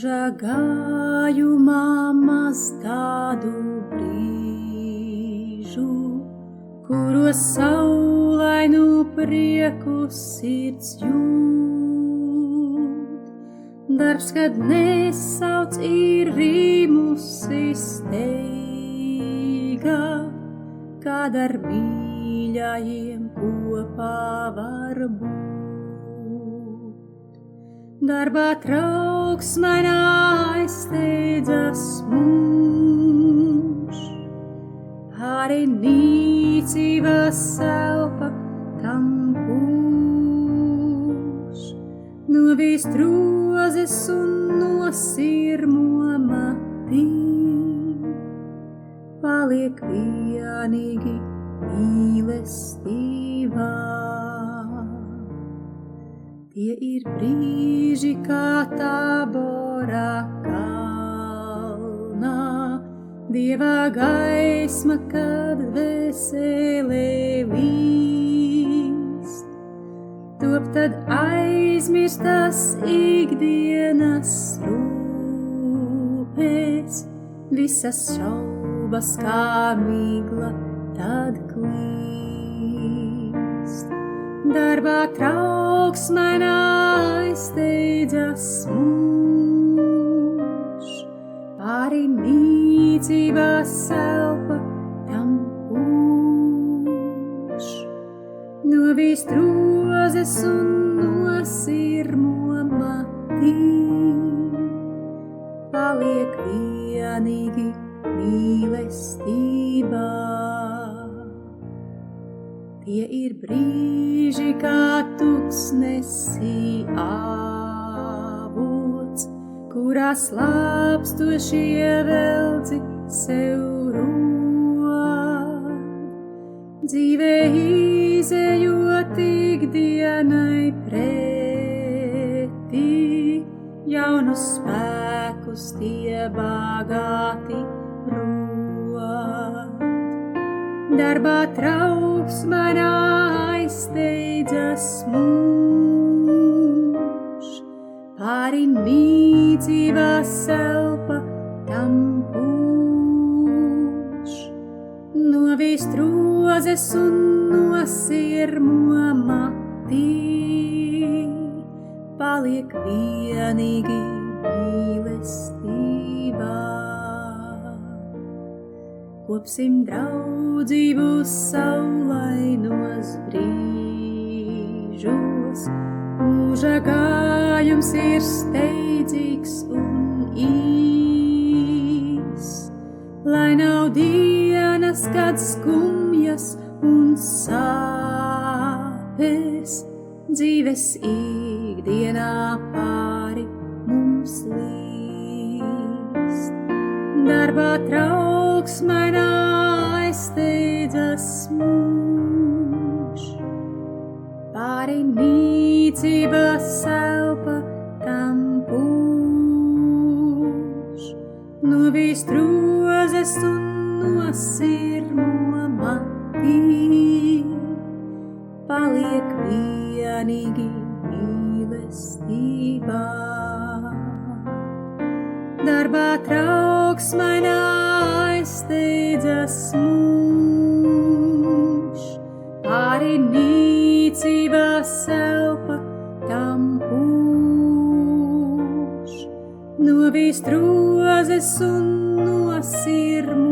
Mūža gājumā maz tādu brīžu, kuros saulainu prieku sirds jūt. Darbs, kad nesauc, ir rīmusi steiga, kad ar mīļajiem kopā var būt. Darbā trauksmainā aizsteidzas mūžs, arī nīcības elpa tam pūš. Novīst rozes un nosirmo matī, paliek vienīgi mīlestībā. Tie ir brīži kā Tabora kalnā, Dieva gaisma, kad dvēselē līst. Top tad aizmirstas ikdienas rūpes, visas šaubas kā migla tad klīst. Darbā trauksmainā aizsteidzas mūžs, arī nīcības elpa tam pūš. Novīst rozes un nosirmo matī, paliek vienīgi mīlestībā. Tie ir brīži, kā tuksnesī avots, kurā slāpstošie veldzi sev rod. Dzīvē izejot ikdienai pretī, jaunus spēkus tie bagāti rod. Darbā trauksmainā aizsteidzas mūžs, arī nīcības elpa tam pūš. Novīst rozes un nosirmo matī, paliek vienīgi mīlestībā. Kopsim draudzību saulainos brīžos, mūža gājums ir steidzīgs un īs. Lai nav dienas, kad skumjas un sāpes, dzīves ikdienā pāri mums līst. Darbā trauksmainā aizsteidzas mūžs, pāri nīcības elpa tam pūš. Novīst rozes un nosirmo matī, paliek vienīgi mīlestībā. Darbā trauksmainā aizsteidzas mūžs, arī nīcības elpa tam pūš. Novīst rozes un nosirmo